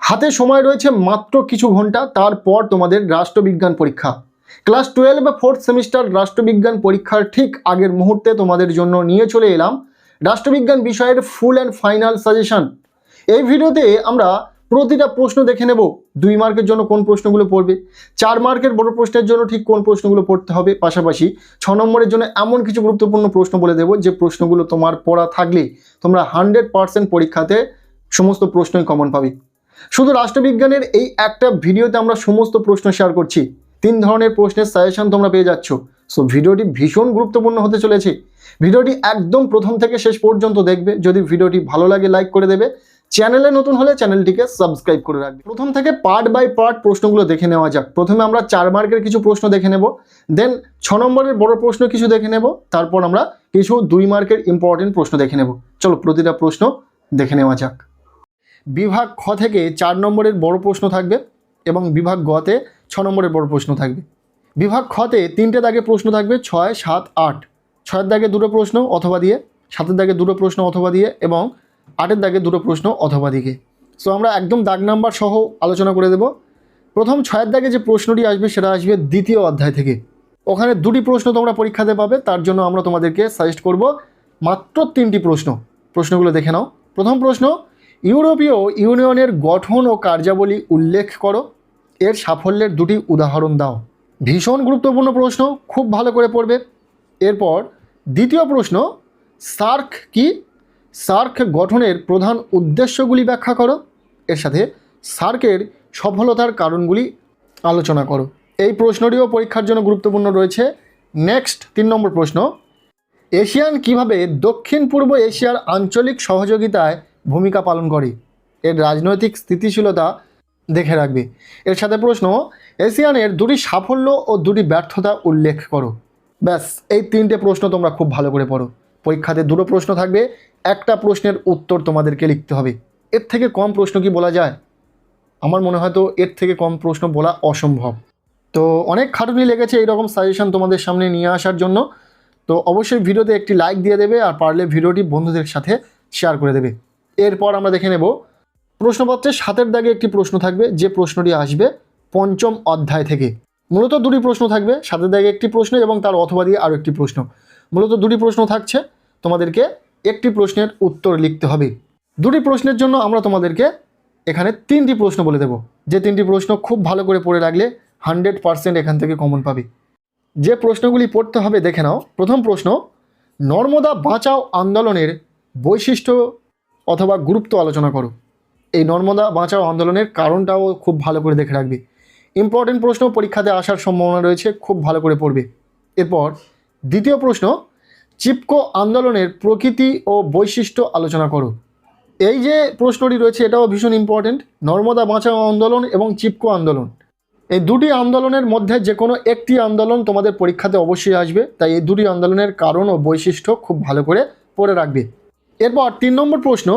হাতে সময় রয়েছে মাত্র কিছু ঘন্টা, তারপর তোমাদের রাষ্ট্রবিজ্ঞান পরীক্ষা। ক্লাস 12 বা 4th সেমিস্টার রাষ্ট্রবিজ্ঞান পরীক্ষার ঠিক আগের মুহূর্তে তোমাদের জন্য নিয়ে চলে এলাম রাষ্ট্রবিজ্ঞান বিষয়ের ফুল অ্যান্ড ফাইনাল সাজেশন। এই ভিডিওতে আমরা প্রতিটা প্রশ্ন দেখে নেব, 2 মার্কের জন্য কোন প্রশ্নগুলো পড়বে, 4 মার্কের বড় প্রশ্নের জন্য ঠিক কোন প্রশ্নগুলো পড়তে হবে, পাশাপাশি 6 নম্বরের জন্য এমন কিছু গুরুত্বপূর্ণ প্রশ্ন বলে দেব যে প্রশ্নগুলো তোমার পড়া থাকলে তোমরা 100% পরীক্ষাতে সমস্ত প্রশ্নই কমন পাবে। শুধু রাষ্ট্রবিজ্ঞানের এই একটা ভিডিওতে আমরা সমস্ত প্রশ্ন শেয়ার করছি, 3 ধরনের প্রশ্নের সাজেশন তোমরা পেয়ে যাচ্ছ। সো ভিডিওটি ভীষণ গুরুত্বপূর্ণ হতে চলেছে। ভিডিওটি একদম প্রথম থেকে শেষ পর্যন্ত দেখবে। যদি ভিডিওটি ভালো লাগে লাইক করে দেবে, চ্যানেলে নতুন হলে চ্যানেলটিকে সাবস্ক্রাইব করে রাখবে। প্রথম থেকে পার্ট বাই পার্ট প্রশ্নগুলো দেখে নেওয়া যাক। প্রথমে আমরা 4 মার্কের কিছু প্রশ্ন দেখে নেব, দেন 6 নম্বরের বড় প্রশ্ন কিছু দেখে নেব, তারপর আমরা কিছু 2 মার্কের ইম্পর্টেন্ট প্রশ্ন দেখে নেব। চলো প্রতিটা প্রশ্ন দেখে নেওয়া যাক। বিভাগ খ থেকে 4 নম্বরের বড় প্রশ্ন থাকবে এবং বিভাগ গতে 6 নম্বরের বড় প্রশ্ন থাকবে। বিভাগ খতে 3টে দাগে প্রশ্ন থাকবে, 6, 7, 8। 6এর দাগে 2টো প্রশ্ন অথবা দিয়ে, 7এর দাগে 2টো প্রশ্ন অথবা দিয়ে এবং 8এর দাগে 2টো প্রশ্ন অথবা দিকে। সো আমরা একদম দাগ নাম্বার সহ আলোচনা করে দেব। প্রথম 6এর দাগে যে প্রশ্নটি আসবে সেটা আসবে দ্বিতীয় অধ্যায় থেকে। ওখানে 2টি প্রশ্ন তোমরা পরীক্ষাতে পাবে, তার জন্য আমরা তোমাদেরকে সাজেস্ট করব মাত্র 3টি প্রশ্ন। প্রশ্নগুলো দেখে নাও। প্রথম প্রশ্ন, ইউরোপীয় ইউনিয়নের গঠন ও কার্যাবলী উল্লেখ করো, এর সাফল্যের 2টি উদাহরণ দাও। ভীষণ গুরুত্বপূর্ণ প্রশ্ন, খুব ভালো করে পড়বে। এরপর দ্বিতীয় প্রশ্ন, সার্ক কি, সার্ক গঠনের প্রধান উদ্দেশ্যগুলি ব্যাখ্যা করো, এর সাথে সার্কের সফলতার কারণগুলি আলোচনা করো। এই প্রশ্নটিও পরীক্ষার জন্য গুরুত্বপূর্ণ রয়েছে। নেক্সট 3 নম্বর প্রশ্ন, এশিয়ান কিভাবে দক্ষিণ পূর্ব এশিয়ার আঞ্চলিক সহযোগিতায় ভূমিকা পালন করে, এর রাজনৈতিক স্থিতিশীলতা দেখে রাখবে। এর সাথে প্রশ্ন, এশিয়ানের 2টি সাফল্য ও 2টি ব্যর্থতা উল্লেখ করো। ব্যাস, এই 3টে প্রশ্ন তোমরা খুব ভালো করে পড়ো। পরীক্ষাতে 2টো প্রশ্ন থাকবে, একটা প্রশ্নের উত্তর তোমাদেরকে লিখতে হবে। এর থেকে কম প্রশ্ন কি বলা যায়? আমার মনে হয় তো এর থেকে কম প্রশ্ন বলা অসম্ভব। তো অনেক খাটুনি লেগেছে এইরকম সাজেশন তোমাদের সামনে নিয়ে আসার জন্য। তো অবশ্যই ভিডিওতে একটি লাইক দিয়ে দেবে, আর পারলে ভিডিওটি বন্ধুদের সাথে শেয়ার করে দেবে। এরপর আমরা দেখে নেব প্রশ্নপত্রে 7এর দাগে একটি প্রশ্ন থাকবে, যে প্রশ্নটি আসবে 5ম অধ্যায় থেকে। মূলত 2টি প্রশ্ন থাকবে, 7এর দাগে একটি প্রশ্ন এবং তার অথবা দিয়ে আরও একটি প্রশ্ন। মূলত 2টি প্রশ্ন থাকছে, তোমাদেরকে একটি প্রশ্নের উত্তর লিখতে হবে। 2টি প্রশ্নের জন্য আমরা তোমাদেরকে এখানে 3টি প্রশ্ন বলে দেব, যে 3টি প্রশ্ন খুব ভালো করে পড়ে রাখলে 100% এখান থেকে কমন পাবে। যে প্রশ্নগুলি পড়তে হবে দেখে নাও। প্রথম প্রশ্ন, নর্মদা বাঁচাও আন্দোলনের বৈশিষ্ট্য অথবা গুরুত্ব আলোচনা করো। এই নর্মদা বাঁচাও আন্দোলনের কারণটাও খুব ভালো করে দেখে রাখবে। ইম্পর্টেন্ট প্রশ্ন, পরীক্ষাতে আসার সম্ভাবনা রয়েছে, খুব ভালো করে পড়বে। এরপর দ্বিতীয় প্রশ্ন, চিপকো আন্দোলনের প্রকৃতি ও বৈশিষ্ট্য আলোচনা করো। এই যে প্রশ্নটি রয়েছে এটাও ভীষণ ইম্পর্টেন্ট। নর্মদা বাঁচাও আন্দোলন এবং চিপকো আন্দোলন, এই 2টি আন্দোলনের মধ্যে যে কোনো একটি আন্দোলন তোমাদের পরীক্ষাতে অবশ্যই আসবে, তাই এই 2টি আন্দোলনের কারণ ও বৈশিষ্ট্য খুব ভালো করে পড়ে রাখবে। এরপর 3 নম্বর প্রশ্ন,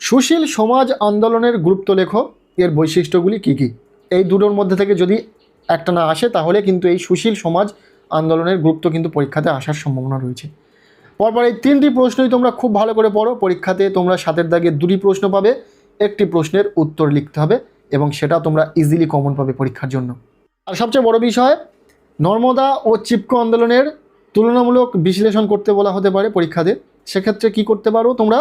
সুশীল সমাজ আন্দোলনের গুরুত্ব লেখো, এর বৈশিষ্ট্যগুলি কী কী। এই 2টোর মধ্যে থেকে যদি একটা না আসে তাহলে কিন্তু এই সুশীল সমাজ আন্দোলনের গুরুত্ব কিন্তু পরীক্ষাতে আসার সম্ভাবনা রয়েছে। পরপর এই 3টি প্রশ্নই তোমরা খুব ভালো করে পড়ো। পরীক্ষাতে তোমরা 7এর দাগে 2টি প্রশ্ন পাবে, একটি প্রশ্নের উত্তর লিখতে হবে এবং সেটা তোমরা ইজিলি কমন পাবে পরীক্ষার জন্য। আর সবচেয়ে বড় বিষয়, নর্মদা ও চিপকো আন্দোলনের তুলনামূলক বিশ্লেষণ করতে বলা হতে পারে পরীক্ষাতে। সেক্ষেত্রে কি করতে পারো, তোমরা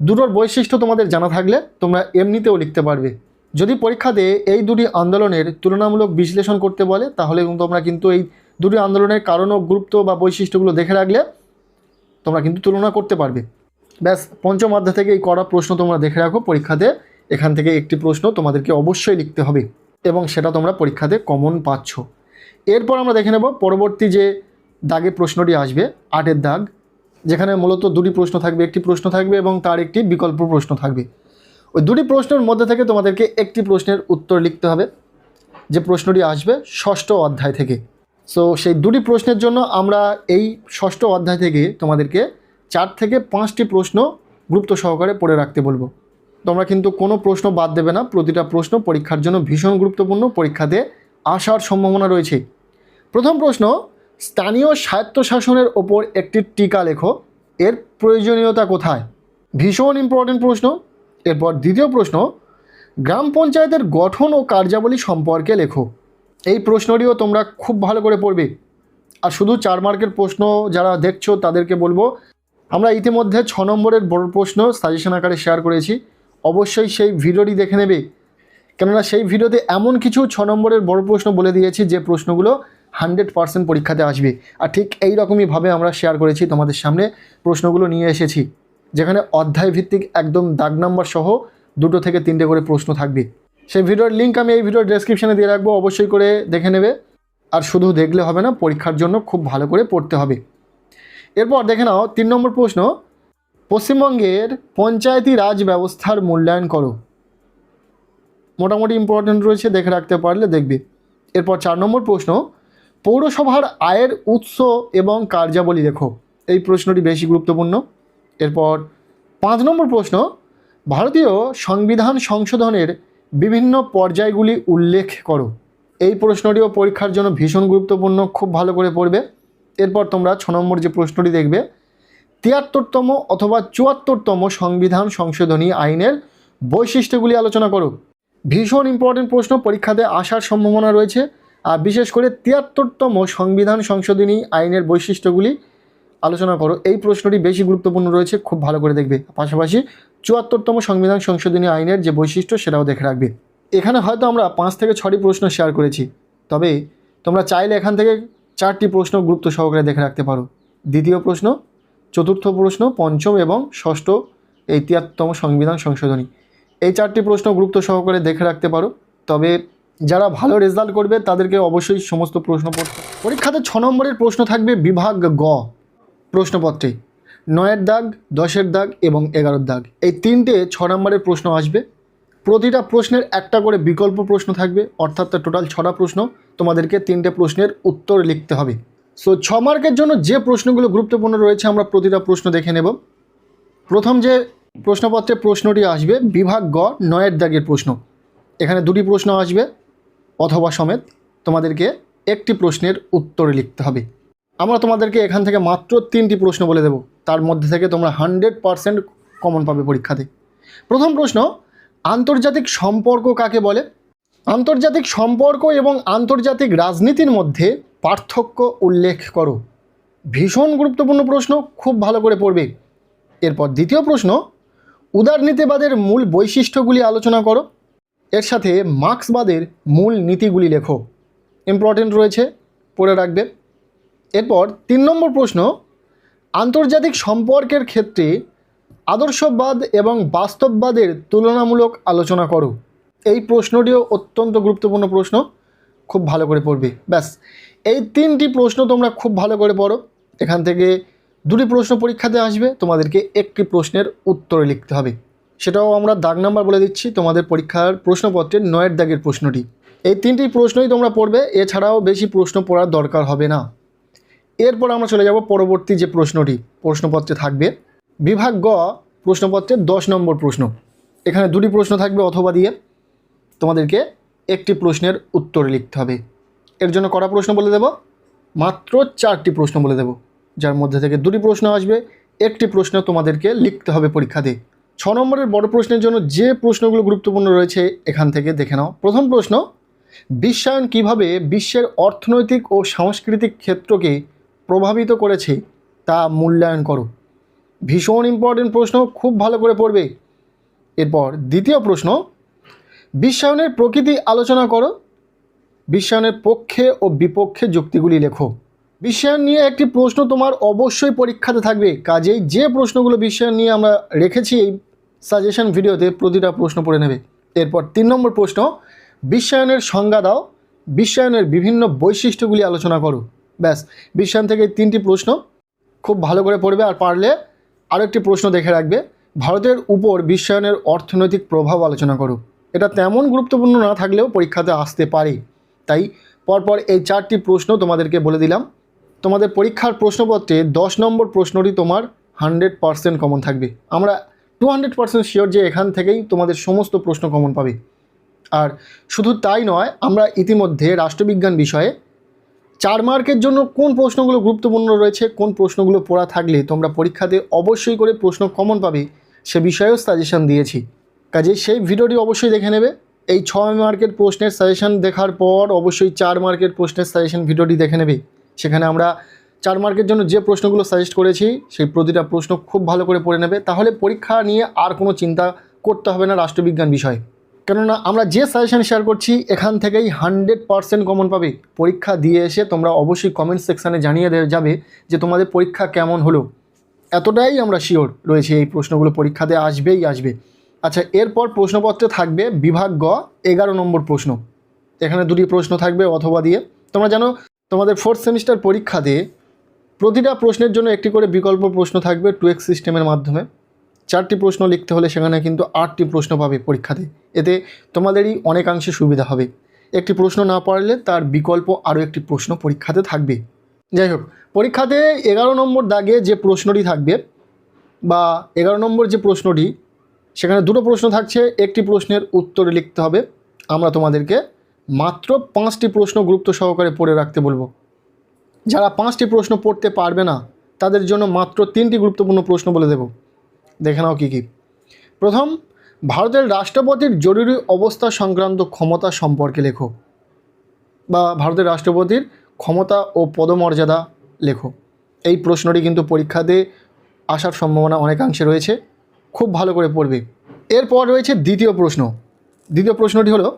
2টোর বৈশিষ্ট্য তোমাদের জানা থাকলে তোমরা এমনিতেও লিখতে পারবে। যদি পরীক্ষাতে এই 2টি আন্দোলনের তুলনামূলক বিশ্লেষণ করতে বলে তাহলে তোমরা কিন্তু এই 2টি আন্দোলনের কারণ ও গুরুত্ব বা বৈশিষ্ট্যগুলো দেখে রাখলে তোমরা কিন্তু তুলনা করতে পারবে। ব্যাস, 5ম অধ্যায় থেকে এই করা প্রশ্ন তোমরা দেখে রাখো। পরীক্ষাতে এখান থেকে একটি প্রশ্ন তোমাদেরকে অবশ্যই লিখতে হবে এবং সেটা তোমরা পরীক্ষাতে কমন পাচ্ছ। এরপর আমরা দেখে নেব পরবর্তী যে দাগে প্রশ্নটি আসবে, 8এর দাগ, যেখানে মূলত 2টি প্রশ্ন থাকবে, একটি প্রশ্ন থাকবে এবং তার একটি বিকল্প প্রশ্ন থাকবে। ওই 2টি প্রশ্নের মধ্যে থেকে তোমাদেরকে একটি প্রশ্নের উত্তর লিখতে হবে, যে প্রশ্নটি আসবে 6ষ্ঠ অধ্যায় থেকে। সো সেই 2টি প্রশ্নের জন্য আমরা এই 6ষ্ঠ অধ্যায় থেকে তোমাদেরকে 4 থেকে 5টি প্রশ্ন গুরুত্ব সহকারে পড়ে রাখতে বলবো। তোমরা কিন্তু কোনো প্রশ্ন বাদ দেবে না, প্রতিটা প্রশ্ন পরীক্ষার জন্য ভীষণ গুরুত্বপূর্ণ, পরীক্ষাতে আসার সম্ভাবনা রয়েছে। প্রথম প্রশ্ন, স্থানীয় স্বায়ত্তশাসনের ওপর একটি টিকা লেখো, এর প্রয়োজনীয়তা কোথায়। ভীষণ ইম্পর্টেন্ট প্রশ্ন। এরপর দ্বিতীয় প্রশ্ন, গ্রাম পঞ্চায়েতের গঠন ও কার্যাবলী সম্পর্কে লেখো। এই প্রশ্নটিও তোমরা খুব ভালো করে পড়বে। আর শুধু 4 মার্কের প্রশ্ন যারা দেখছো তাদেরকে বলবো, আমরা ইতিমধ্যে 6 নম্বরের বড় প্রশ্ন সাজেশন আকারে শেয়ার করেছি, অবশ্যই সেই ভিডিওটি দেখে নেবে। কেননা সেই ভিডিওতে এমন কিছু 6 নম্বরের বড় প্রশ্ন বলে দিয়েছি যে প্রশ্নগুলো 100% পরীক্ষাতে আসবে। আর ঠিক এই রকমইভাবে আমরা শেয়ার করেছি, তোমাদের সামনে প্রশ্নগুলো নিয়ে এসেছি, যেখানে অধ্যায় ভিত্তিক একদম দাগ নাম্বার সহ 2 থেকে 3টে করে প্রশ্ন থাকবে। সেই ভিডিওর লিঙ্ক আমি এই ভিডিওর ডেসক্রিপশনে দিয়ে রাখবো, অবশ্যই করে দেখে নেবে। আর শুধু দেখলে হবে না, পরীক্ষার জন্য খুব ভালো করে পড়তে হবে। এরপর দেখে নাও 3 নম্বর প্রশ্ন, পশ্চিমবঙ্গের পঞ্চায়েতি রাজ ব্যবস্থার মূল্যায়ন করো। মোটামুটি ইম্পর্টেন্ট রয়েছে, দেখে রাখতে পারলে দেখবে। এরপর 4 নম্বর প্রশ্ন, পৌরসভার আয়ের উৎস এবং কার্যাবলী লেখো। এই প্রশ্নটি বেশি গুরুত্বপূর্ণ। এরপর 5 নম্বর প্রশ্ন, ভারতীয় সংবিধান সংশোধনের বিভিন্ন পর্যায়গুলি উল্লেখ করো। এই প্রশ্নটিও পরীক্ষার জন্য ভীষণ গুরুত্বপূর্ণ, খুব ভালো করে পড়বে। এরপর তোমরা 6 নম্বর যে প্রশ্নটি দেখবে, 73তম অথবা 74তম সংবিধান সংশোধনী আইনের বৈশিষ্ট্যগুলি আলোচনা করো। ভীষণ ইম্পর্টেন্ট প্রশ্ন, পরীক্ষাতে আসার সম্ভাবনা রয়েছে। আর বিশেষ করে 73তম সংবিধান সংশোধনী আইনের বৈশিষ্ট্যগুলি আলোচনা করো। এই প্রশ্নটি বেশি গুরুত্বপূর্ণ রয়েছে, খুব ভালো করে দেখবে। পাশাপাশি 74তম সংবিধান সংশোধনী আইনের যে বৈশিষ্ট্য সেটাও দেখে রাখবে। এখানে হয়তো আমরা 5 থেকে 6টি প্রশ্ন শেয়ার করেছি, তবে তোমরা চাইলে এখান থেকে 4টি প্রশ্ন গুরুত্ব সহকারে দেখে রাখতে পারো। দ্বিতীয় প্রশ্ন, চতুর্থ প্রশ্ন, পঞ্চম এবং ষষ্ঠ এই 73তম সংবিধান সংশোধনী, এই 4টি প্রশ্ন গুরুত্ব সহকারে দেখে রাখতে পারো। তবে যারা ভালো রেজাল্ট করবে তাদেরকে অবশ্যই সমস্ত প্রশ্ন পড়তে। পরীক্ষাতে 6 নম্বরের প্রশ্ন থাকবে বিভাগ গ প্রশ্নপত্রে। 9-এর দাগ, 10-এর দাগ এবং 11-এর দাগ, এই 3টে 6 নম্বরের প্রশ্ন আসবে। প্রতিটা প্রশ্নের একটা করে বিকল্প প্রশ্ন থাকবে, অর্থাৎ টোটাল 6টা প্রশ্ন। তোমাদেরকে 3টে প্রশ্নের উত্তর লিখতে হবে। সো 6 মার্কের জন্য যে প্রশ্নগুলো গুরুত্বপূর্ণ রয়েছে আমরা প্রতিটা প্রশ্ন দেখে নেব। প্রথম যে প্রশ্নপত্রে প্রশ্নটি আসবে বিভাগ গ 9-এর দাগের প্রশ্ন। এখানে 2টি প্রশ্ন আসবে অথবা সমেত, তোমাদেরকে একটি প্রশ্নের উত্তর লিখতে হবে। আমরা তোমাদেরকে এখান থেকে মাত্র 3টি প্রশ্ন বলে দেব, তার মধ্যে থেকে তোমরা 100% কমন পাবে পরীক্ষাতে। প্রথম প্রশ্ন, আন্তর্জাতিক সম্পর্ক কাকে বলে? আন্তর্জাতিক সম্পর্ক এবং আন্তর্জাতিক রাজনীতির মধ্যে পার্থক্য উল্লেখ করো। ভীষণ গুরুত্বপূর্ণ প্রশ্ন, খুব ভালো করে পড়বে। এরপর দ্বিতীয় প্রশ্ন, উদারনীতিবাদের মূল বৈশিষ্ট্যগুলি আলোচনা করো। এর সাথে মার্ক্সবাদের মূল নীতিগুলি লেখো। ইম্পর্টেন্ট রয়েছে, পড়ে রাখবে। এরপর 3 নম্বর প্রশ্ন, আন্তর্জাতিক সম্পর্কের ক্ষেত্রে আদর্শবাদ এবং বাস্তববাদের তুলনামূলক আলোচনা করো। এই প্রশ্নটিও অত্যন্ত গুরুত্বপূর্ণ প্রশ্ন, খুব ভালো করে পড়বে। ব্যাস, এই 3টি প্রশ্ন তোমরা খুব ভালো করে পড়ো। এখান থেকে 2টি প্রশ্ন পরীক্ষাতে আসবে, তোমাদেরকে একটি প্রশ্নের উত্তর লিখতে হবে। সেটাও আমরা দাগ নাম্বার বলে দিচ্ছি, তোমাদের পরীক্ষার প্রশ্নপত্রের 9-এর দাগের প্রশ্নটি। এই 3টি প্রশ্নই তোমরা পড়বে, এছাড়াও বেশি প্রশ্ন পড়ার দরকার হবে না। এরপর আমরা চলে যাব পরবর্তী যে প্রশ্নটি প্রশ্নপত্রে থাকবে, বিভাগ গ প্রশ্নপত্রের 10 নম্বর প্রশ্ন। এখানে 2টি প্রশ্ন থাকবে অথবা দিয়ে, তোমাদেরকে একটি প্রশ্নের উত্তর লিখতে হবে। এর জন্য কটা প্রশ্ন বলে দেব? মাত্র 4টি প্রশ্ন বলে দেব, যার মধ্যে থেকে 2টি প্রশ্ন আসবে, একটি প্রশ্ন তোমাদেরকে লিখতে হবে পরীক্ষাতে। 6 নম্বরের বড় প্রশ্নের জন্য যে প্রশ্নগুলো গুরুত্বপূর্ণ রয়েছে এখান থেকে দেখে নাও। প্রথম প্রশ্ন, বিশ্বায়ন কিভাবে বিশ্বের অর্থনৈতিক ও সাংস্কৃতিক ক্ষেত্রকে প্রভাবিত করেছে তা মূল্যায়ন করো। ভীষণ ইম্পর্টেন্ট প্রশ্ন, খুব ভালো করে পড়বে। এরপর দ্বিতীয় প্রশ্ন, বিশ্বায়নের প্রকৃতি আলোচনা করো। বিশ্বায়নের পক্ষে ও বিপক্ষে যুক্তিগুলি লেখো। বিশ্বায়ন নিয়ে একটি প্রশ্ন তোমার অবশ্যই পরীক্ষাতে থাকবে, কাজেই যে প্রশ্নগুলো বিশ্বায়ন নিয়ে আমরা রেখেছি এই সাজেশন ভিডিওতে প্রতিটা প্রশ্ন পড়ে নেবে। এরপর 3 নম্বর প্রশ্ন, বিশ্বায়নের সংজ্ঞা দাও। বিশ্বায়নের বিভিন্ন বৈশিষ্ট্যগুলি আলোচনা করো। ব্যাস, বিশ্বায়ন থেকে 3টি প্রশ্ন খুব ভালো করে পড়বে। আর পারলে আরেকটি প্রশ্ন দেখে রাখবে, ভারতের উপর বিশ্বায়নের অর্থনৈতিক প্রভাব আলোচনা করো। এটা তেমন গুরুত্বপূর্ণ না থাকলেও পরীক্ষাতে আসতে পারে, তাই পরপর এই 4টি প্রশ্ন তোমাদেরকে বলে দিলাম। তোমাদের পরীক্ষার প্রশ্নপত্রে 10 নম্বর প্রশ্নটি তোমার 100% কমন থাকবে। আমরা 200% শিওর যে এখান থেকেই তোমাদের সমস্ত প্রশ্ন কমন পাবে। আর শুধু তাই নয়, আমরা ইতিমধ্যে রাষ্ট্রবিজ্ঞান বিষয়ে 4 মার্কের জন্য কোন প্রশ্নগুলো গুরুত্বপূর্ণ রয়েছে, কোন প্রশ্নগুলো পড়া থাকলে তোমরা পরীক্ষাতে অবশ্যই করে প্রশ্ন কমন পাবে, সে বিষয়েও সাজেশন দিয়েছি। কাজেই সেই ভিডিওটি অবশ্যই দেখে নেবে। এই 6 মার্কের প্রশ্নের সাজেশন দেখার পর অবশ্যই 4 মার্কের প্রশ্নের সাজেশন ভিডিওটি দেখে নেবে। সেখানে আমরা 4 মার্কের জন্য যে প্রশ্নগুলো সাজেস্ট করেছি সেই প্রতিটা প্রশ্ন খুব ভালো করে পড়ে নেবে, তাহলে পরীক্ষা নিয়ে আর কোনো চিন্তা করতে হবে না রাষ্ট্রবিজ্ঞান বিষয়ে। কেননা আমরা যে সাজেশন শেয়ার করছি এখান থেকেই 100% কমন পাবে। পরীক্ষা দিয়ে এসে তোমরা অবশ্যই কমেন্ট সেকশানে জানিয়ে যাবে যে তোমাদের পরীক্ষা কেমন হলো। এতটাই আমরা শিওর রয়েছি এই প্রশ্নগুলো পরীক্ষাতে আসবেই আসবে। আচ্ছা, এরপর প্রশ্নপত্রে থাকবে বিভাগ গ 11 নম্বর প্রশ্ন। এখানে দুটি প্রশ্ন থাকবে অথবা দিয়ে। তোমরা জানো তোমাদের 4th সেমিস্টার পরীক্ষাতে প্রতিটা প্রশ্নের জন্য একটি করে বিকল্প প্রশ্ন থাকবে 2x সিস্টেমের মাধ্যমে। 4টি প্রশ্ন লিখতে হলে সেখানে কিন্তু 8টি প্রশ্ন পাবে পরীক্ষাতে। এতে তোমাদেরই অনেকাংশে সুবিধা হবে। একটি প্রশ্ন না পারলে তার বিকল্প আরও একটি প্রশ্ন পরীক্ষাতে থাকবে। যাই হোক, পরীক্ষাতে 11 নম্বর দাগে যে প্রশ্নটি থাকবে বা 11 নম্বর যে প্রশ্নটি, সেখানে দুটো প্রশ্ন থাকছে। একটি প্রশ্নের উত্তর লিখতে হবে। আমরা তোমাদেরকে মাত্র 5টি প্রশ্ন গুরুত্ব সহকারে পড়ে রাখতে বলবো। যারা 5টি প্রশ্ন পড়তে পারবে না তাদের জন্য মাত্র 3টি গুরুত্বপূর্ণ প্রশ্ন বলে দেব। দেখে নাও কী কী। প্রথম, ভারতের রাষ্ট্রপতির জরুরি অবস্থা সংক্রান্ত ক্ষমতা সম্পর্কে লেখো, বা ভারতের রাষ্ট্রপতির ক্ষমতা ও পদমর্যাদা লেখো। এই প্রশ্নটি কিন্তু পরীক্ষাতে আসার সম্ভাবনা অনেকাংশে রয়েছে, খুব ভালো করে পড়বে। এরপর রয়েছে দ্বিতীয় প্রশ্ন। দ্বিতীয় প্রশ্নটি হলো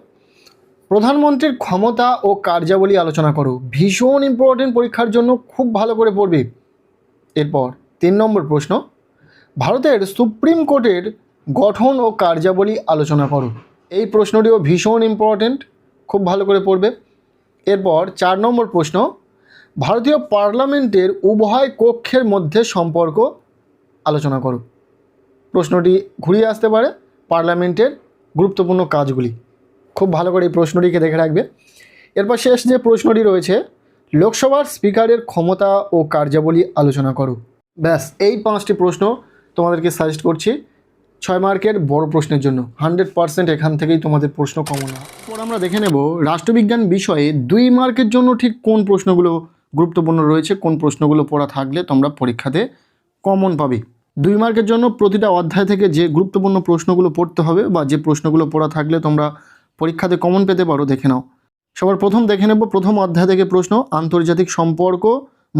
প্রধানমন্ত্রীর ক্ষমতা ও কার্যাবলী আলোচনা করো। ভীষণ ইম্পর্টেন্ট, পরীক্ষার জন্য খুব ভালো করে পড়বে। এরপর 3 নম্বর প্রশ্ন, ভারতের সুপ্রিম কোর্টের গঠন ও কার্যাবলী আলোচনা করো। এই প্রশ্নটিও ভীষণ ইম্পর্টেন্ট, খুব ভালো করে পড়বে। এরপর 4 নম্বর প্রশ্ন, ভারতীয় পার্লামেন্টের উভয় কক্ষের মধ্যে সম্পর্ক আলোচনা করো। প্রশ্নটি ঘুরিয়ে আসতে পারে পার্লামেন্টের গুরুত্বপূর্ণ কাজগুলি। খুব ভালো করে এই প্রশ্নটিকে দেখে রাখবে। এরপর শেষ যে প্রশ্নটি রয়েছে, লোকসভার স্পিকারের ক্ষমতা ও কার্যাবলী আলোচনা করো। ব্যাস, এই 5টি প্রশ্ন তোমাদেরকে সাজেস্ট করছি 6 মার্কের বড় প্রশ্নের জন্য। 100% এখান থেকেই তোমাদের প্রশ্ন কমন হয়। পর আমরা দেখে নেব রাষ্ট্রবিজ্ঞান বিষয়ে 2 মার্কের জন্য ঠিক কোন প্রশ্নগুলো গুরুত্বপূর্ণ রয়েছে, কোন প্রশ্নগুলো পড়া থাকলে তোমরা পরীক্ষাতে কমন পাবে। 2 মার্কের জন্য প্রতিটা অধ্যায় থেকে যে গুরুত্বপূর্ণ প্রশ্নগুলো পড়তে হবে বা যে প্রশ্নগুলো পড়া থাকলে তোমরা পরীক্ষাতে কমন পেতে পারো, দেখে নাও। সবার প্রথম দেখে নেব প্রথম অধ্যায় থেকে প্রশ্ন, আন্তর্জাতিক সম্পর্ক,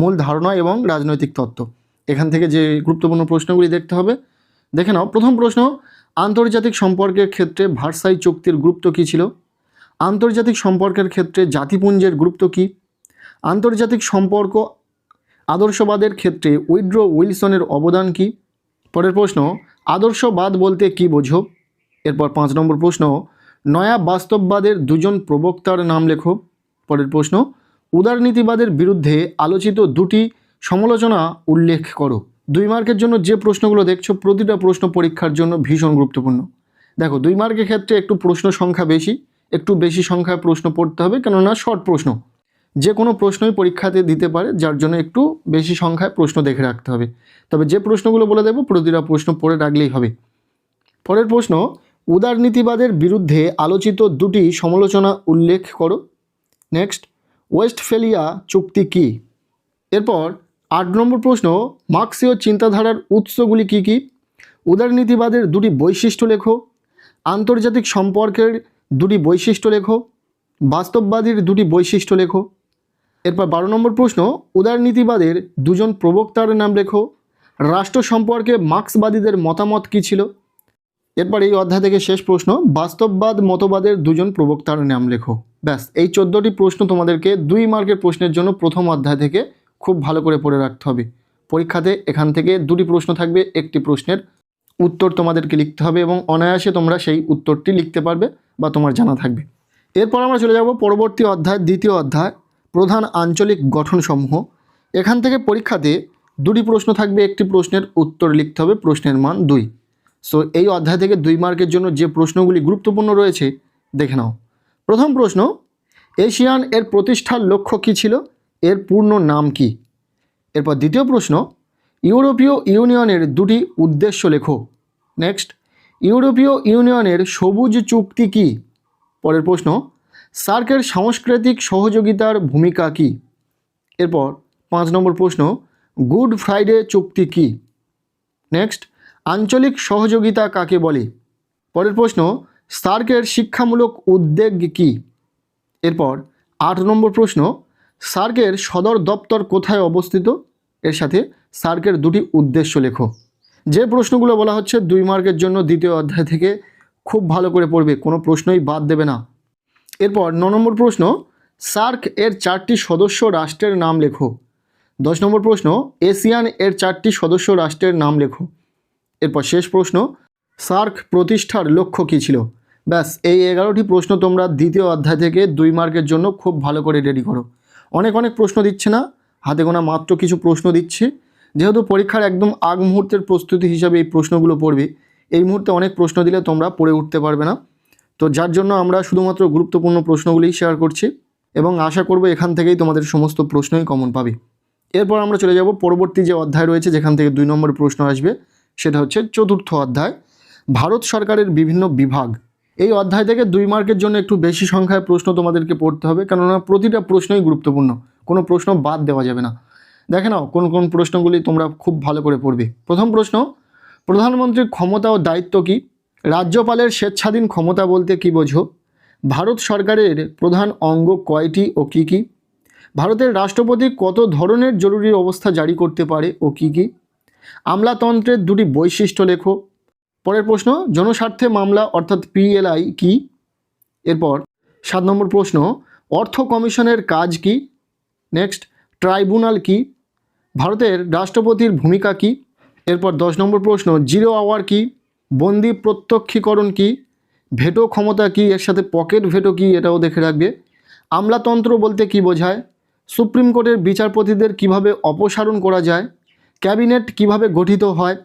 মূল ধারণা এবং রাজনৈতিক তত্ত্ব। এখান থেকে যে গুরুত্বপূর্ণ প্রশ্নগুলি দেখতে হবে দেখে নাও। প্রথম প্রশ্ন, আন্তর্জাতিক সম্পর্কের ক্ষেত্রে ভার্সাই চুক্তির গুরুত্ব কী ছিল? আন্তর্জাতিক সম্পর্কের ক্ষেত্রে জাতিপুঞ্জের গুরুত্ব কী? আন্তর্জাতিক সম্পর্ক আদর্শবাদের ক্ষেত্রে উইড্রো উইলসনের অবদান কী? পরের প্রশ্ন, আদর্শবাদ বলতে কী বোঝো? এরপর 5 নম্বর প্রশ্ন, নয়া বাস্তববাদের 2জন প্রবক্তার নাম লেখো। পরের প্রশ্ন, উদারনীতিবাদের বিরুদ্ধে আলোচিত 2টি সমালোচনা উল্লেখ করো। 2 মার্কের জন্য যে প্রশ্নগুলো দেখছো প্রতিটা প্রশ্ন পরীক্ষার জন্য ভীষণ গুরুত্বপূর্ণ। দেখো 2 মার্কের ক্ষেত্রে একটু প্রশ্ন সংখ্যা বেশি, একটু বেশি সংখ্যায় প্রশ্ন পড়তে হবে, কেননা শর্ট প্রশ্ন। যে কোনো প্রশ্নই পরীক্ষাতে দিতে পারে, যার জন্য একটু বেশি সংখ্যায় প্রশ্ন দেখে রাখতে হবে। তবে যে প্রশ্নগুলো বলে দেবো প্রতিটা প্রশ্ন পড়ে রাখলেই হবে। পরের প্রশ্ন, উদারনীতিবাদের বিরুদ্ধে আলোচিত 2টি সমালোচনা উল্লেখ করো। নেক্সট, ওয়েস্টফেলিয়া চুক্তি কী? এরপর 8 নম্বর প্রশ্ন, মার্ক্সীয় চিন্তাধারার উৎসগুলি কী কী? উদারনীতিবাদের 2টি বৈশিষ্ট্য লেখো। আন্তর্জাতিক সম্পর্কের 2টি বৈশিষ্ট্য লেখো। বাস্তববাদীর 2টি বৈশিষ্ট্য লেখো। এরপর 12 নম্বর প্রশ্ন, উদারনীতিবাদের 2জন প্রবক্তার নাম লেখো। রাষ্ট্র সম্পর্কে মার্ক্সবাদীদের মতামত কী ছিল? এরপর এই অধ্যায় থেকে শেষ প্রশ্ন, বাস্তববাদ মতবাদের 2জন প্রবক্তার নাম লেখো। ব্যাস, এই 14টি প্রশ্ন তোমাদেরকে 2 মার্কের প্রশ্নের জন্য প্রথম অধ্যায় থেকে খুব ভালো করে পড়ে রাখতে হবে। পরীক্ষাতে এখান থেকে 2টি প্রশ্ন থাকবে, একটি প্রশ্নের উত্তর তোমাদেরকে লিখতে হবে এবং অনায়াসে তোমরা সেই উত্তরটি লিখতে পারবে বা তোমার জানা থাকবে। এরপর আমরা চলে যাব পরবর্তী অধ্যায়, দ্বিতীয় অধ্যায়, প্রধান আঞ্চলিক গঠনসমূহ। এখান থেকে পরীক্ষাতে 2টি প্রশ্ন থাকবে, একটি প্রশ্নের উত্তর লিখতে হবে, প্রশ্নের মান 2। সো এই অধ্যায় থেকে 2 মার্কের জন্য যে প্রশ্নগুলি গুরুত্বপূর্ণ রয়েছে দেখে নাও। প্রথম প্রশ্ন, এশিয়ান এর প্রতিষ্ঠার লক্ষ্য কী ছিল? এর পূর্ণ নাম কি? এরপর দ্বিতীয় প্রশ্ন, ইউরোপীয় ইউনিয়নের 2টি উদ্দেশ্য লেখো। নেক্সট, ইউরোপীয় ইউনিয়নের সবুজ চুক্তি কী? পরের প্রশ্ন, সার্কের সাংস্কৃতিক সহযোগিতার ভূমিকা কী? এরপর 5 নম্বর প্রশ্ন, গুড ফ্রাইডে চুক্তি কী? নেক্সট, আঞ্চলিক সহযোগিতা কাকে বলে? পরের প্রশ্ন, সার্কের শিক্ষামূলক উদ্যোগ কি? এরপর 8 নম্বর প্রশ্ন, সার্কের সদর দপ্তর কোথায় অবস্থিত? এর সাথে সার্কের দুটি উদ্দেশ্য লেখো। যে প্রশ্নগুলো বলা হচ্ছে 2 মার্কের জন্য দ্বিতীয় অধ্যায় থেকে খুব ভালো করে পড়বে, কোনো প্রশ্নই বাদ দেবে না। এরপর 9 নম্বর প্রশ্ন, সার্ক এর 4টি সদস্য রাষ্ট্রের নাম লেখো। 10 নম্বর প্রশ্ন, এশিয়ান এর 4টি সদস্য রাষ্ট্রের নাম লেখো। এরপর শেষ প্রশ্ন, সার্ক প্রতিষ্ঠার লক্ষ্য কী ছিল? ব্যাস, এই 11টি প্রশ্ন তোমরা দ্বিতীয় অধ্যায় থেকে 2 মার্কের জন্য খুব ভালো করে রেডি করো। অনেক প্রশ্ন দিচ্ছে না, হাতে গোনা মাত্র কিছু প্রশ্ন দিচ্ছে। যেহেতু পরীক্ষার একদম আগ মুহূর্তের প্রস্তুতি হিসাবে এই প্রশ্নগুলো পড়বে, এই মুহূর্তে অনেক প্রশ্ন দিলে তোমরা পড়ে উঠতে পারবে না। তো যার জন্য আমরা শুধুমাত্র গুরুত্বপূর্ণ প্রশ্নগুলিই শেয়ার করছি এবং আশা করব এখান থেকেই তোমাদের সমস্ত প্রশ্নই কমন পাবে। এরপর আমরা চলে যাব পরবর্তী যে অধ্যায় রয়েছে যেখান থেকে 2 নম্বর প্রশ্ন আসবে, সেটা হচ্ছে 4র্থ অধ্যায়, ভারত সরকারের বিভিন্ন বিভাগ। এই অধ্যায় থেকে 2 মার্কের জন্য একটু বেশি সংখ্যায় প্রশ্ন তোমাদেরকে পড়তে হবে, কেননা প্রতিটা প্রশ্নই গুরুত্বপূর্ণ, কোনো প্রশ্ন বাদ দেওয়া যাবে না। দেখে নাও কোন কোন প্রশ্নগুলি তোমরা খুব ভালো করে পড়বে। প্রথম প্রশ্ন, প্রধানমন্ত্রীর ক্ষমতা ও দায়িত্ব কী? রাজ্যপালের স্বেচ্ছাধীন ক্ষমতা বলতে কী বোঝো? ভারত সরকারের প্রধান অঙ্গ কয়টি ও কী কী? ভারতের রাষ্ট্রপতি কত ধরনের জরুরি অবস্থা জারি করতে পারে ও কী কী? আমলাতন্ত্রের দুটি বৈশিষ্ট্য লেখো। পরের প্রশ্ন, জনস্বার্থে মামলা অর্থাৎ PLI কি? এরপর 7 নম্বর প্রশ্ন, অর্থ কমিশনের কাজ কি? নেক্সট, ট্রাইব্যুনাল কি? ভারতের রাষ্ট্রপতির ভূমিকা কি? এরপর 10 নম্বর প্রশ্ন, 0 আওয়ার কি? বন্দি প্রত্যক্ষীকরণ কি? ভেটো ক্ষমতা কি? এর সাথে পকেট ভেটো কি, এটাও দেখে রাখবে। আমলাতন্ত্র বলতে কি বোঝায়? সুপ্রিম কোর্টের বিচারপতিদের কিভাবে অপসারণ করা যায়? ক্যাবিনেট কিভাবে গঠিত হয়?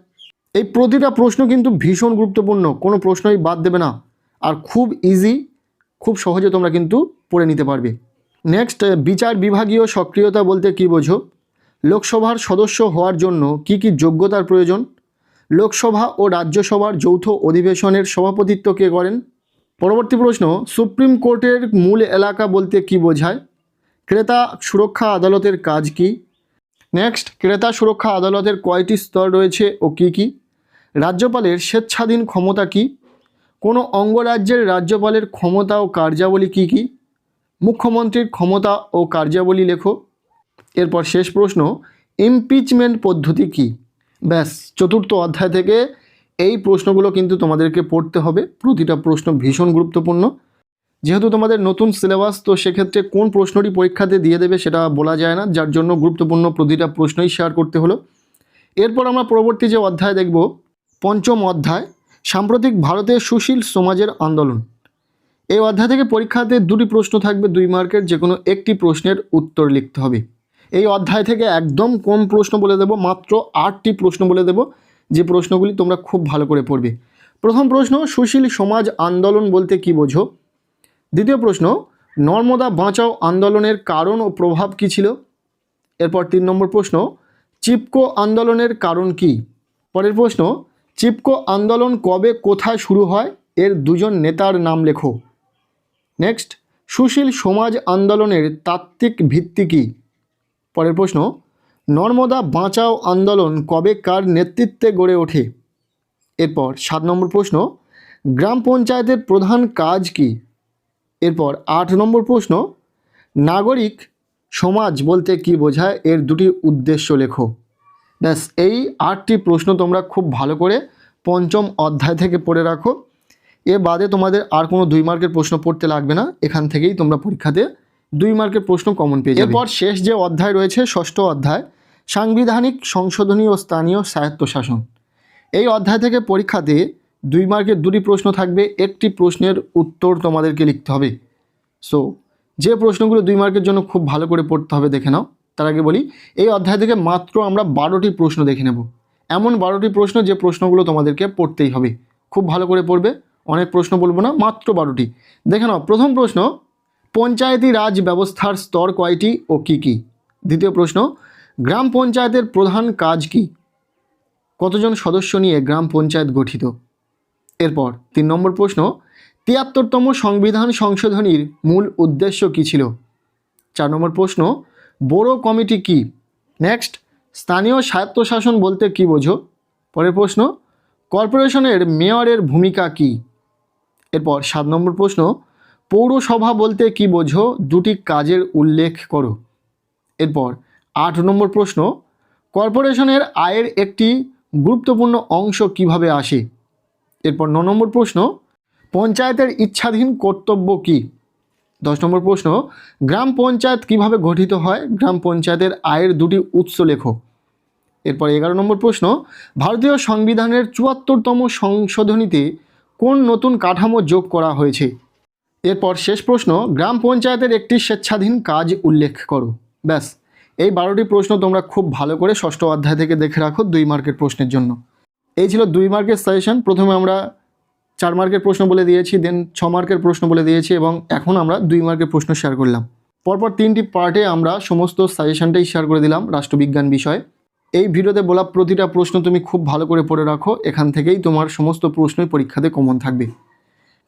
এই প্রতিটা প্রশ্ন কিন্তু ভীষণ গুরুত্বপূর্ণ, কোনো প্রশ্নই বাদ দেবে না, আর খুব ইজি, খুব সহজে তোমরা কিন্তু পড়ে নিতে পারবে। নেক্সট, বিচার বিভাগীয় সক্রিয়তা বলতে কি বোঝো? লোকসভার সদস্য হওয়ার জন্য কি কি যোগ্যতার প্রয়োজন? লোকসভা ও রাজ্যসভার যৌথ অধিবেশনের সভাপতিত্ব কে করেন? পরবর্তী প্রশ্ন, সুপ্রিম কোর্টের মূল এলাকা বলতে কি বোঝায়? ক্রেতা সুরক্ষা আদালতের কাজ কি? নেক্সট, ক্রেতা সুরক্ষা আদালতের কয়টি স্তর রয়েছে ও কী কী? রাজ্যপালের স্বেচ্ছাধীন ক্ষমতা কি? কোনো অঙ্গরাজ্যের রাজ্যপালের ক্ষমতা ও কার্যাবলী কী কী? মুখ্যমন্ত্রীর ক্ষমতা ও কার্যাবলী লেখো। এরপর শেষ প্রশ্ন, ইমপিচমেন্ট পদ্ধতি কি? ব্যাস, 4র্থ অধ্যায় থেকে এই প্রশ্নগুলো কিন্তু তোমাদেরকে পড়তে হবে। প্রতিটা প্রশ্ন ভীষণ গুরুত্বপূর্ণ। যেহেতু তোমাদের নতুন সিলেবাস, তো সেক্ষেত্রে কোন প্রশ্নটি পরীক্ষাতে দিয়ে দেবে সেটা বলা যায় না, যার জন্য গুরুত্বপূর্ণ প্রতিটা প্রশ্নই শেয়ার করতে হলো। এরপর আমরা পরবর্তী যে অধ্যায় দেখব, 5ম অধ্যায়, সাম্প্রতিক ভারতের সুশীল সমাজের আন্দোলন। এই অধ্যায় থেকে পরীক্ষাতে 2টি প্রশ্ন থাকবে 2 মার্কের, যে কোনো একটি প্রশ্নের উত্তর লিখতে হবে। এই অধ্যায় থেকে একদম কম প্রশ্ন বলে দেব, মাত্র 8টি প্রশ্ন বলে দেব, যে প্রশ্নগুলি তোমরা খুব ভালো করে পড়বে। প্রথম প্রশ্ন, সুশীল সমাজ আন্দোলন বলতে কি বোঝো? দ্বিতীয় প্রশ্ন, নর্মদা বাঁচাও আন্দোলনের কারণ ও প্রভাব কী ছিল? এরপর 3 নম্বর প্রশ্ন, চিপকো আন্দোলনের কারণ কি? পরের প্রশ্ন, চিপকো আন্দোলন কবে কোথায় শুরু হয়? এর 2জন নেতার নাম লেখো। নেক্সট, সুশীল সমাজ আন্দোলনের তাত্ত্বিক ভিত্তি কী? পরের প্রশ্ন, নর্মদা বাঁচাও আন্দোলন কবে কার নেতৃত্বে গড়ে ওঠে? এরপর 7 নম্বর প্রশ্ন, গ্রাম পঞ্চায়েতের প্রধান কাজ কী? এরপর 8 নম্বর প্রশ্ন, নাগরিক সমাজ বলতে কি বোঝায়? এর 2টি উদ্দেশ্য লেখো। ব্যাস, এই 8টি প্রশ্ন তোমরা খুব ভালো করে 5ম অধ্যায় থেকে পড়ে রাখো। এ বাদে তোমাদের আর কোনো 2 মার্কের প্রশ্ন পড়তে লাগবে না, এখান থেকেই তোমরা পরীক্ষাতে 2 মার্কের প্রশ্ন কমন পেয়ে যাবে। এরপর শেষ যে অধ্যায় রয়েছে, 6ষ্ঠ অধ্যায়, সাংবিধানিক সংশোধনী ও স্থানীয় স্বায়ত্তশাসন। এই অধ্যায় থেকে পরীক্ষাতে 2 মার্কের 2টি প্রশ্ন থাকবে, একটি প্রশ্নের উত্তর তোমাদেরকে লিখতে হবে। সো যে প্রশ্নগুলো 2 মার্কের জন্য খুব ভালো করে পড়তে হবে দেখে নাও। তার আগে বলি, এই অধ্যায় থেকে মাত্র আমরা 12টি প্রশ্ন দেখে নেব। এমন 12টি প্রশ্ন যে প্রশ্নগুলো তোমাদেরকে পড়তেই হবে, খুব ভালো করে পড়বে। অনেক প্রশ্ন বলবো না, মাত্র 12টি দেখে নাও। প্রথম প্রশ্ন, পঞ্চায়েতি রাজ ব্যবস্থার স্তর কয়টি ও কী কী? দ্বিতীয় প্রশ্ন, গ্রাম পঞ্চায়েতের প্রধান কাজ কী? কতজন সদস্য নিয়ে গ্রাম পঞ্চায়েত গঠিত? এরপর 3 নম্বর প্রশ্ন, 73তম সংবিধান সংশোধনীর মূল উদ্দেশ্য কী ছিল? 4 নম্বর প্রশ্ন, বোরো কমিটি কি? নেক্সট, স্থানীয় স্বায়ত্তশাসন বলতে কি বোঝো? পরের প্রশ্ন, কর্পোরেশনের মেয়রের ভূমিকা কি? এরপর 7 নম্বর প্রশ্ন, পৌরসভা বলতে কি বোঝো, দুটি কাজের উল্লেখ করো। এরপর 8 নম্বর প্রশ্ন, কর্পোরেশনের আয়ের একটি গুরুত্বপূর্ণ অংশ কিভাবে আসে। এরপর 9 নম্বর প্রশ্ন, পঞ্চায়েতের ইচ্ছাধীন কর্তব্য কি। 10 নম্বর প্রশ্ন, গ্রাম পঞ্চায়েত কিভাবে গঠিত হয়, গ্রাম পঞ্চায়েতের আয়ের দুটি উৎস লেখো। এরপর 11 নম্বর প্রশ্ন, ভারতীয় সংবিধানের 74তম সংশোধনীতে কোন নতুন কাঠামো যোগ করা হয়েছে। এরপর শেষ প্রশ্ন, গ্রাম পঞ্চায়েতের একটি স্বেচ্ছাধীন কাজ উল্লেখ করো। ব্যাস, এই 12টি প্রশ্ন তোমরা খুব ভালো করে ষষ্ঠ অধ্যায় থেকে দেখে রাখো 2 মার্কের প্রশ্নের জন্য। এই ছিল 2 মার্কের সাজেশন। প্রথমে আমরা 4 মার্কের প্রশ্ন বলে দিয়েছি, দেন 6 মার্কের প্রশ্ন বলে দিয়েছি, এবং এখন আমরা 2 মার্কের প্রশ্ন শেয়ার করলাম। পরপর 3টি পার্টে আমরা সমস্ত সাজেশনটাই শেয়ার করে দিলাম রাষ্ট্রবিজ্ঞান বিষয়ে। এই ভিডিওতে বলা প্রতিটা প্রশ্ন তুমি খুব ভালো করে পড়ে রাখো, এখান থেকেই তোমার সমস্ত প্রশ্নই পরীক্ষাতে কমন থাকবে।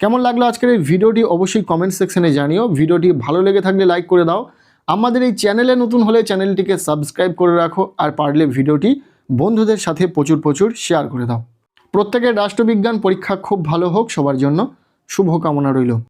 কেমন লাগলো আজকের এই ভিডিওটি অবশ্যই কমেন্ট সেকশনে জানিও। ভিডিওটি ভালো লেগে থাকলে লাইক করে দাও। আমাদের এই চ্যানেলে নতুন হলে চ্যানেলটিকে সাবস্ক্রাইব করে রাখো, আর পারলে ভিডিওটি বন্ধুদের সাথে প্রচুর শেয়ার করে দাও। প্রত্যেকের রাষ্ট্রবিজ্ঞান পরীক্ষা খুব ভালো হোক, সবার জন্য শুভকামনা রইল।